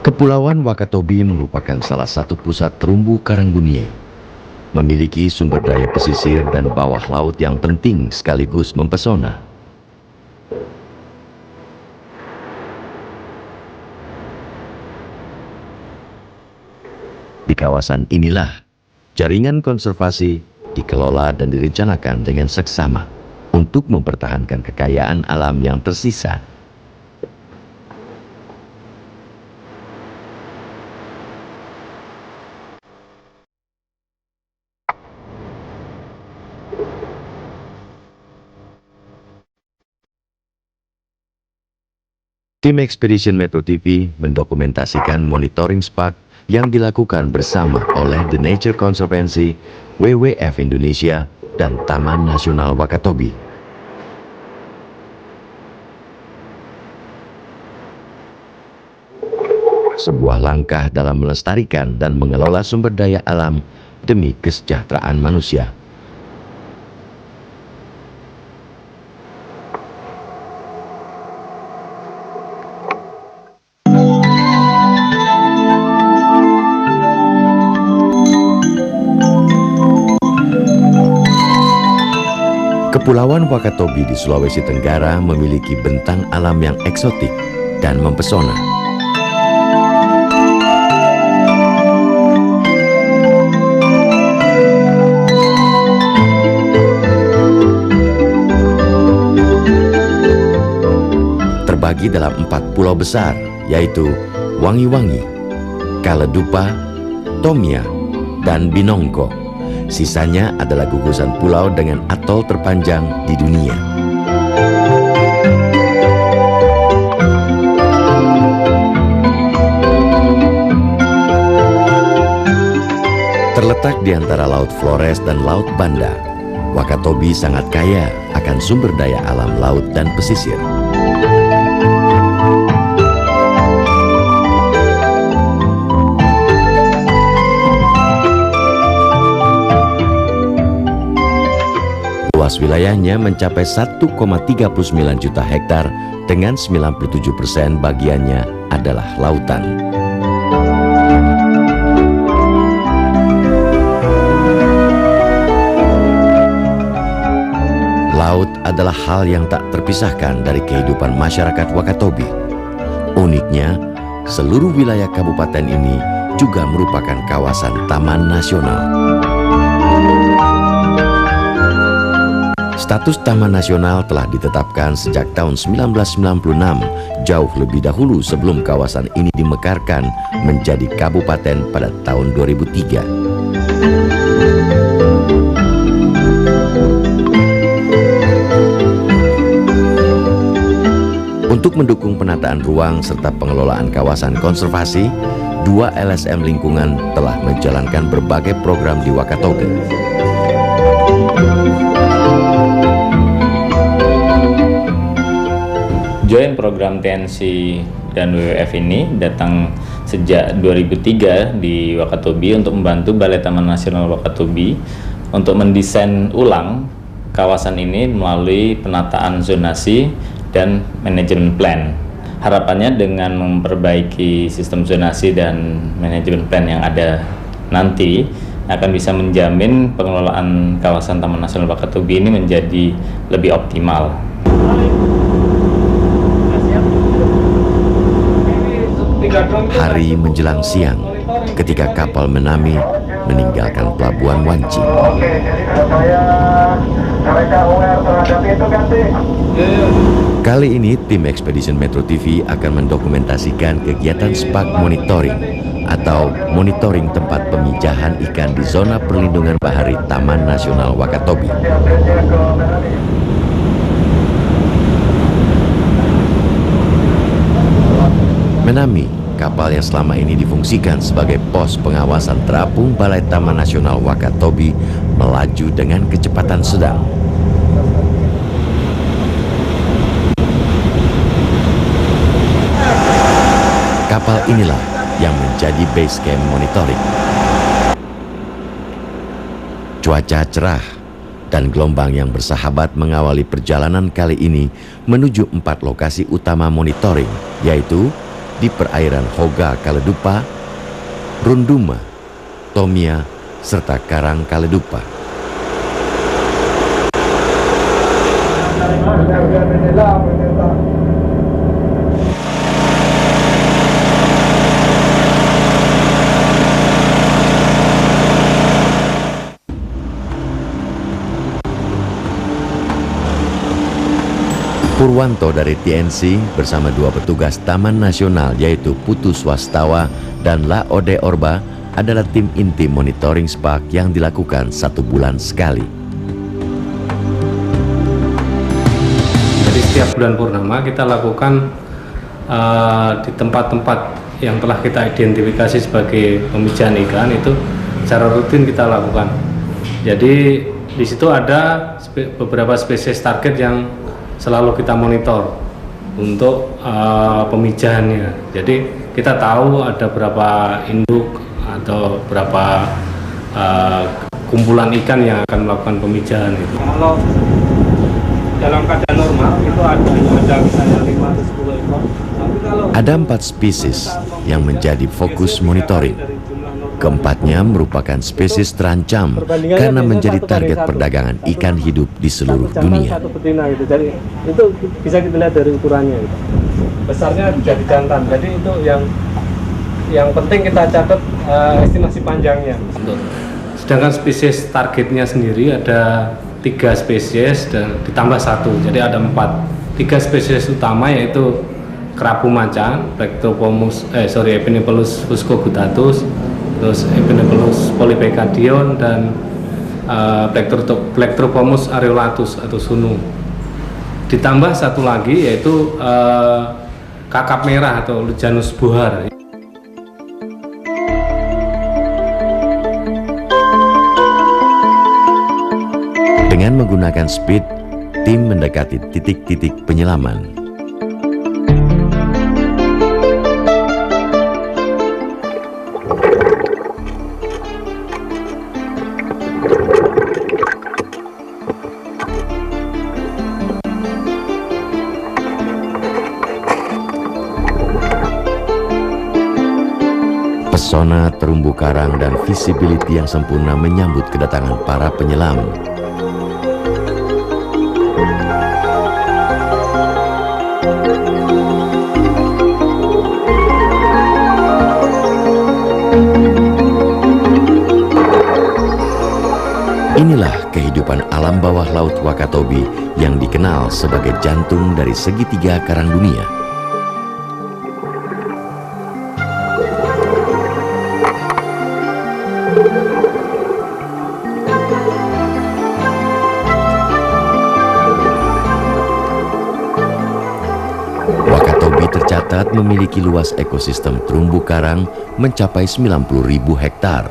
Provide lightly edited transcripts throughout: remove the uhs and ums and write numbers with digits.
Kepulauan Wakatobi merupakan salah satu pusat terumbu karang dunia. Memiliki sumber daya pesisir dan bawah laut yang penting sekaligus mempesona. Di kawasan inilah, jaringan konservasi dikelola dan direncanakan dengan seksama untuk mempertahankan kekayaan alam yang tersisa. Tim Expedition Metro TV mendokumentasikan monitoring SPAC yang dilakukan bersama oleh The Nature Conservancy, WWF Indonesia, dan Taman Nasional Wakatobi. Sebuah langkah dalam melestarikan dan mengelola sumber daya alam demi kesejahteraan manusia. Kepulauan Wakatobi di Sulawesi Tenggara memiliki bentang alam yang eksotik dan mempesona. Terbagi dalam 4 pulau besar, yaitu Wangi-Wangi, Kaledupa, Tomia, dan Binongko. Sisanya adalah gugusan pulau dengan atol terpanjang di dunia. Terletak di antara Laut Flores dan Laut Banda, Wakatobi sangat kaya akan sumber daya alam laut dan pesisir. Luas wilayahnya mencapai 1,39 juta hektar dengan 97% bagiannya adalah lautan. Laut adalah hal yang tak terpisahkan dari kehidupan masyarakat Wakatobi. Uniknya, seluruh wilayah kabupaten ini juga merupakan kawasan taman nasional. Status Taman Nasional telah ditetapkan sejak tahun 1996, jauh lebih dahulu sebelum kawasan ini dimekarkan menjadi kabupaten pada tahun 2003. Untuk mendukung penataan ruang serta pengelolaan kawasan konservasi, 2 LSM lingkungan telah menjalankan berbagai program di Wakatobi. Join program TNC dan WWF ini datang sejak 2003 di Wakatobi untuk membantu Balai Taman Nasional Wakatobi untuk mendesain ulang kawasan ini melalui penataan zonasi dan manajemen plan. Harapannya dengan memperbaiki sistem zonasi dan manajemen plan yang ada nanti akan bisa menjamin pengelolaan kawasan Taman Nasional Wakatobi ini menjadi lebih optimal. Hari menjelang siang, ketika kapal Menami meninggalkan pelabuhan Wanci. Kali ini tim Expedition Metro TV akan mendokumentasikan kegiatan SPAC monitoring atau monitoring tempat pemijahan ikan di zona perlindungan bahari Taman Nasional Wakatobi. Menami, kapal yang selama ini difungsikan sebagai pos pengawasan terapung Balai Taman Nasional Wakatobi, melaju dengan kecepatan sedang. Kapal inilah yang menjadi base camp monitoring. Cuaca cerah dan gelombang yang bersahabat mengawali perjalanan kali ini menuju 4 lokasi utama monitoring, yaitu di perairan Hoga Kaledupa, Runduma, Tomia, serta Karang Kaledupa. Purwanto dari TNC bersama dua petugas Taman Nasional yaitu Putu Swastawa dan Laode Orba adalah tim inti monitoring SPAK yang dilakukan 1 bulan sekali. Jadi setiap bulan purnama kita lakukan di tempat-tempat yang telah kita identifikasi sebagai pemijahan ikan itu secara rutin kita lakukan. Jadi di situ ada beberapa spesies target yang selalu kita monitor untuk pemijahannya. Jadi kita tahu ada berapa induk atau berapa kumpulan ikan yang akan melakukan pemijahan itu. Kalau dalam keadaan normal itu ada misalnya 5 atau 10 ekor. Ada 4 spesies yang menjadi fokus monitoring. Keempatnya merupakan spesies terancam karena menjadi target perdagangan ikan hidup di seluruh dunia. Satu betina gitu. Jadi itu bisa kita lihat dari ukurannya gitu. Besarnya jadi jantan. Jadi itu yang penting kita catat estimasi panjangnya. Sedangkan spesies targetnya sendiri ada 3 spesies dan ditambah 1, jadi ada 4. 3 spesies utama yaitu kerapu macan, Epinephelus fuscogudatus, terus Epinephelus polypecadion dan Plectrophomus areolatus atau sunu. Ditambah 1 lagi yaitu kakap merah atau Lujanus bohar. Dengan menggunakan speed, tim mendekati titik-titik penyelaman. Pesona terumbu karang dan visibility yang sempurna menyambut kedatangan para penyelam. Inilah kehidupan alam bawah laut Wakatobi yang dikenal sebagai jantung dari segitiga karang dunia. Wakatobi tercatat memiliki luas ekosistem terumbu karang mencapai 90.000 hektar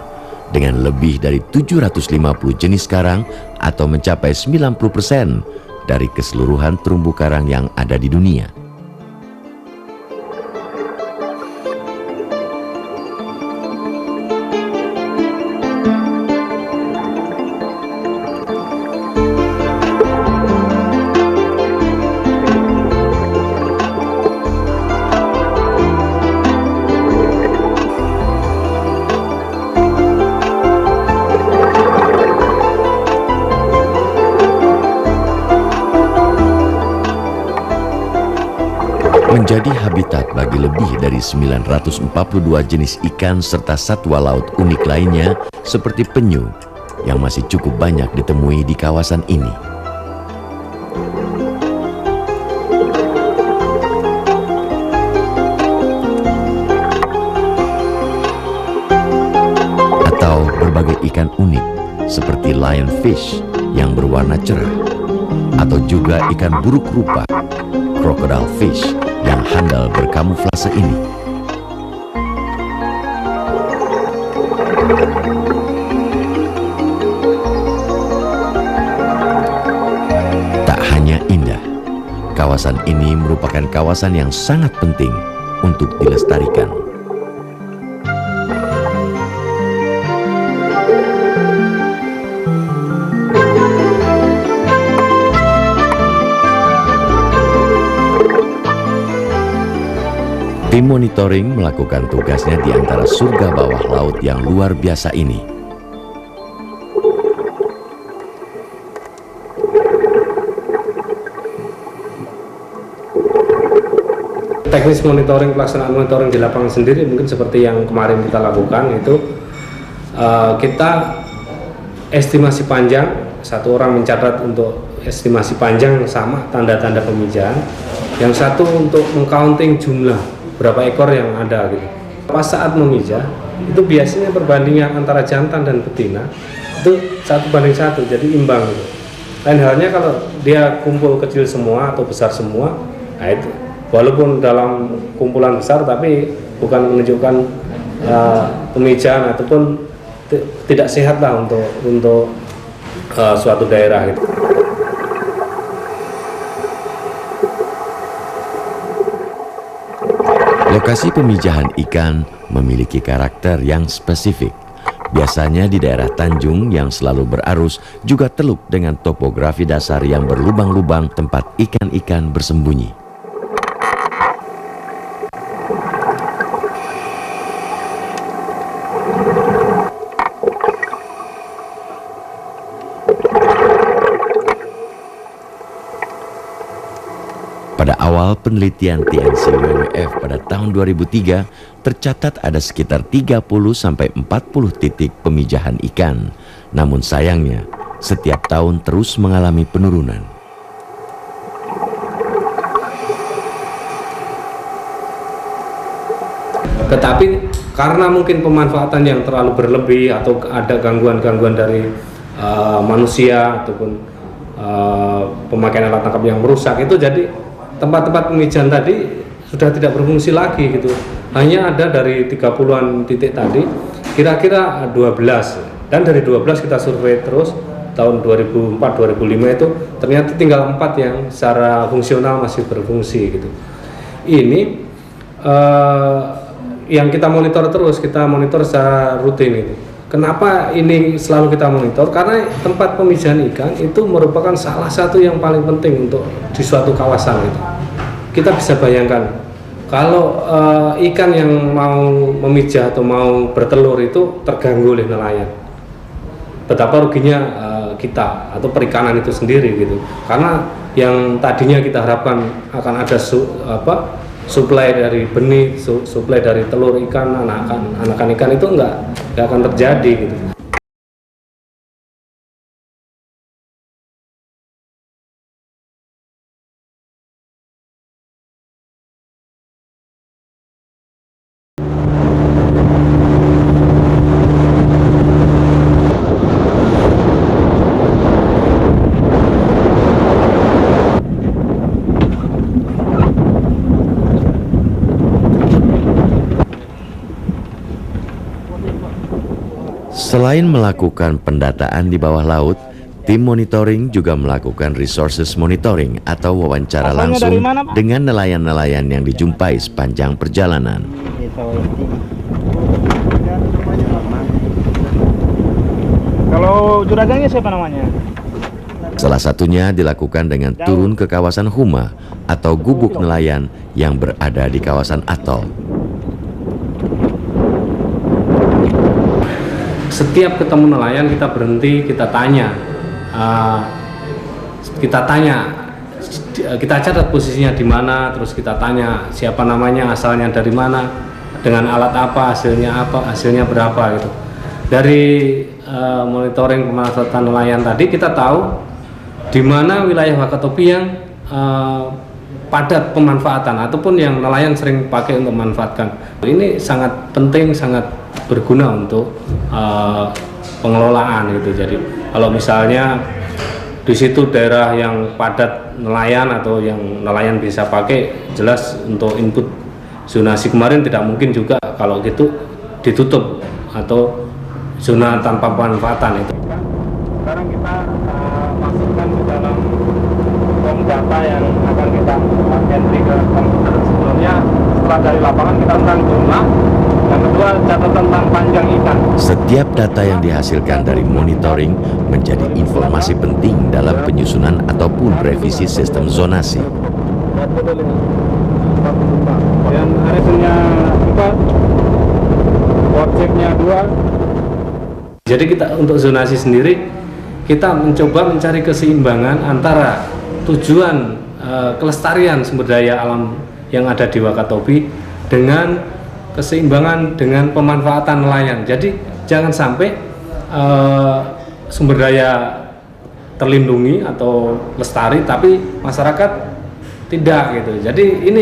dengan lebih dari 750 jenis karang atau mencapai 90% dari keseluruhan terumbu karang yang ada di dunia. Menjadi habitat bagi lebih dari 942 jenis ikan serta satwa laut unik lainnya seperti penyu yang masih cukup banyak ditemui di kawasan ini. Atau berbagai ikan unik seperti lionfish yang berwarna cerah, atau juga ikan buruk rupa, crocodile fish yang handal berkamuflase ini. Tak hanya indah, kawasan ini merupakan kawasan yang sangat penting untuk dilestarikan. Tim monitoring melakukan tugasnya di antara surga bawah laut yang luar biasa ini. Teknis monitoring, pelaksanaan monitoring di lapangan sendiri mungkin seperti yang kemarin kita lakukan itu kita estimasi panjang, satu orang mencatat untuk estimasi panjang sama tanda-tanda pemijahan, yang satu untuk mengcounting jumlah berapa ekor yang ada gitu. Pas saat memijah itu biasanya perbandingan antara jantan dan betina itu 1:1, jadi imbang gitu. Lain halnya kalau dia kumpul kecil semua atau besar semua, nah itu walaupun dalam kumpulan besar tapi bukan menunjukkan pemijahan ataupun tidak sehat lah untuk suatu daerah gitu. Lokasi pemijahan ikan memiliki karakter yang spesifik. Biasanya di daerah Tanjung yang selalu berarus, juga Teluk dengan topografi dasar yang berlubang-lubang tempat ikan-ikan bersembunyi. Pada awal penelitian TNC WWF pada tahun 2003, tercatat ada sekitar 30-40 titik pemijahan ikan. Namun sayangnya, setiap tahun terus mengalami penurunan. Tetapi karena mungkin pemanfaatan yang terlalu berlebih atau ada gangguan-gangguan dari manusia ataupun pemakaian alat tangkap yang merusak, itu jadi tempat-tempat pemijahan tadi sudah tidak berfungsi lagi gitu. Hanya ada dari 30-an titik tadi kira-kira 12, dan dari 12 kita survei terus tahun 2004-2005 itu ternyata tinggal 4 yang secara fungsional masih berfungsi gitu. Ini yang kita monitor terus, kita monitor secara rutin itu. Kenapa ini selalu kita monitor? Karena tempat pemijahan ikan itu merupakan salah satu yang paling penting untuk di suatu kawasan itu. Kita bisa bayangkan kalau ikan yang mau memijah atau mau bertelur itu terganggu oleh nelayan, betapa ruginya kita atau perikanan itu sendiri gitu. Karena yang tadinya kita harapkan akan ada suplai dari benih, suplai dari telur ikan, anakan ikan itu nggak akan terjadi gitu. Selain melakukan pendataan di bawah laut, tim monitoring juga melakukan resources monitoring atau wawancara langsung dengan nelayan-nelayan yang dijumpai sepanjang perjalanan. Kalau juraganya siapa namanya? Salah satunya dilakukan dengan turun ke kawasan Huma atau gubuk nelayan yang berada di kawasan atol. Setiap ketemu nelayan kita berhenti, kita tanya, kita catat posisinya di mana, terus kita tanya siapa namanya, asalnya dari mana, dengan alat apa, hasilnya berapa gitu. Dari monitoring pemanfaatan nelayan tadi kita tahu di mana wilayah Wakatobi yang padat pemanfaatan ataupun yang nelayan sering pakai untuk memanfaatkan. Ini sangat penting, sangat berguna untuk pengelolaan gitu. Jadi kalau misalnya di situ daerah yang padat nelayan atau yang nelayan bisa pakai, jelas untuk input zonasi kemarin tidak mungkin juga kalau gitu ditutup atau zona tanpa pemanfaatan itu. Sekarang kita masukkan ke dalam form data yang akan kita entry ke komputer. Sebelumnya setelah dari lapangan kita tentang jumlah, yang kedua catatan tentang panjang ikan. Setiap data yang dihasilkan dari monitoring menjadi informasi penting dalam penyusunan ataupun revisi sistem zonasi. dan RSN-nya 4, WhatsApp-nya 2. Jadi kita untuk zonasi sendiri, kita mencoba mencari keseimbangan antara tujuan kelestarian sumber daya alam yang ada di Wakatobi dengan keseimbangan dengan pemanfaatan nelayan. Jadi jangan sampai sumber daya terlindungi atau lestari tapi masyarakat tidak gitu. Jadi ini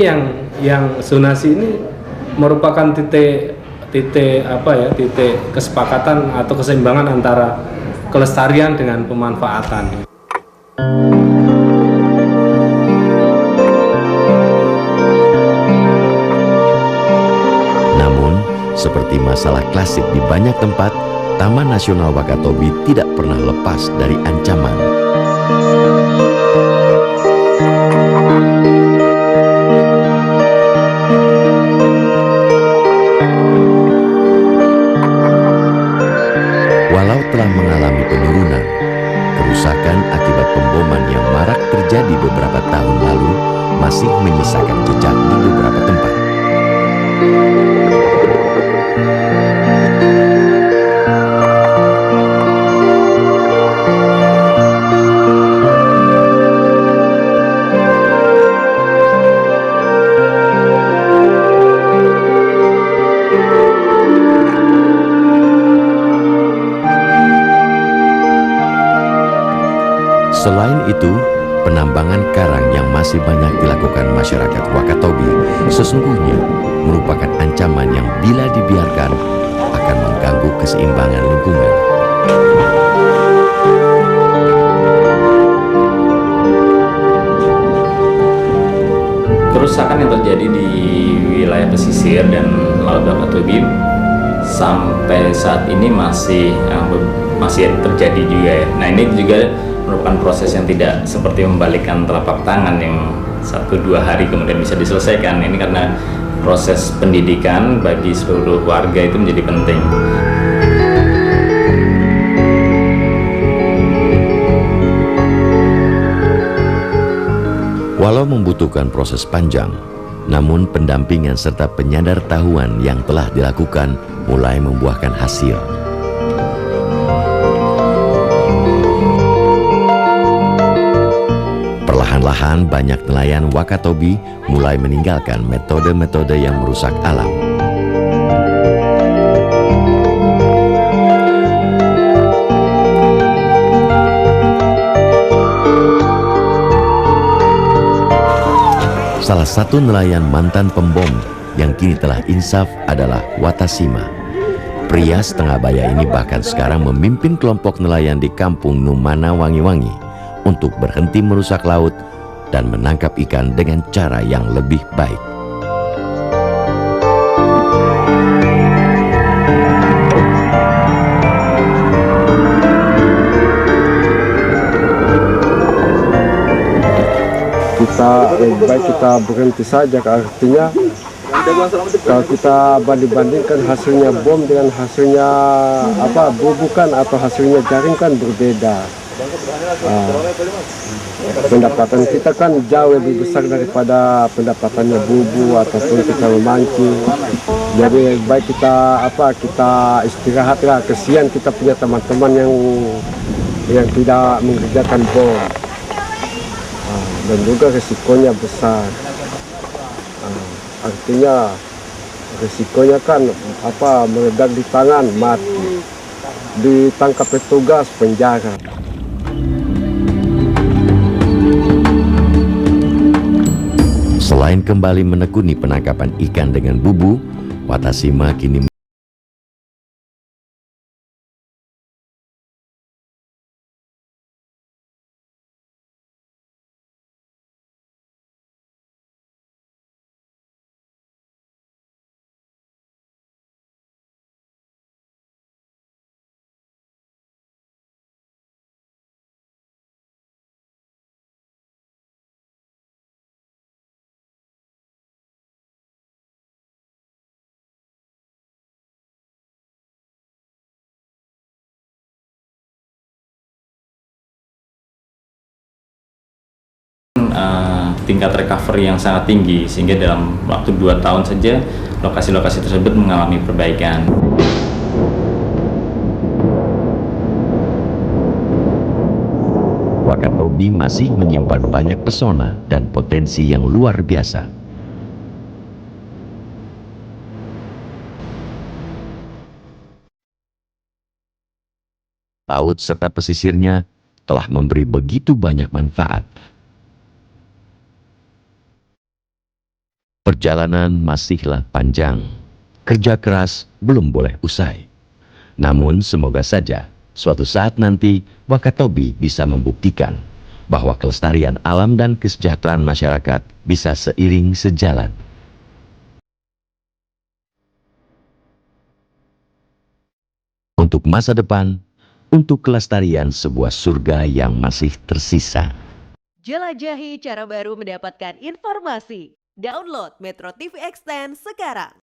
yang zonasi ini merupakan titik kesepakatan atau keseimbangan antara kelestarian dengan pemanfaatan. Namun, seperti masalah klasik di banyak tempat, Taman Nasional Wakatobi tidak pernah lepas dari ancaman. Walau telah mengalami penurunan, kerusakan akibat pemboman yang marak terjadi beberapa tahun lalu masih menyisakan jejak di beberapa tempat. Selain itu, penambangan karang yang masih banyak dilakukan masyarakat Wakatobi sesungguhnya merupakan ancaman yang bila dibiarkan akan mengganggu keseimbangan lingkungan. Kerusakan yang terjadi di wilayah pesisir dan Laut Wakatobi sampai saat ini masih terjadi juga ya. Nah, ini juga merupakan proses yang tidak seperti membalikkan telapak tangan yang 1-2 hari kemudian bisa diselesaikan. Ini karena proses pendidikan bagi seluruh warga itu menjadi penting. Walau membutuhkan proses panjang, namun pendampingan serta penyadartahuan yang telah dilakukan mulai membuahkan hasil. Perlahan-lahan banyak nelayan Wakatobi mulai meninggalkan metode-metode yang merusak alam. Salah satu nelayan mantan pembom yang kini telah insaf adalah Watasima. Pria setengah baya ini bahkan sekarang memimpin kelompok nelayan di kampung Numana Wangi-Wangi untuk berhenti merusak laut dan menangkap ikan dengan cara yang lebih baik. Lebih baik kita berhenti saja, artinya kalau kita banding-bandingkan hasilnya bom dengan hasilnya bubukan atau hasilnya jaring kan berbeda. Pendapatan kita kan jauh lebih besar daripada pendapatannya bubu ataupun kita memancing. Jadi lebih baik kita istirahat lah, kesian kita punya teman-teman yang tidak mengerjakan bom. Dan juga resikonya besar. Artinya resikonya kan meledak di tangan mati, ditangkap petugas penjara. Selain kembali menekuni penangkapan ikan dengan bubu, Watasima kini tingkat recovery yang sangat tinggi, sehingga dalam waktu 2 tahun saja lokasi-lokasi tersebut mengalami perbaikan. Wakatobi masih menyimpan banyak pesona dan potensi yang luar biasa. Laut serta pesisirnya telah memberi begitu banyak manfaat. Perjalanan masihlah panjang. Kerja keras belum boleh usai. Namun semoga saja suatu saat nanti Wakatobi bisa membuktikan bahwa kelestarian alam dan kesejahteraan masyarakat bisa seiring sejalan. Untuk masa depan, untuk kelestarian sebuah surga yang masih tersisa. Jelajahi cara baru mendapatkan informasi. Download Metro TV Extend sekarang.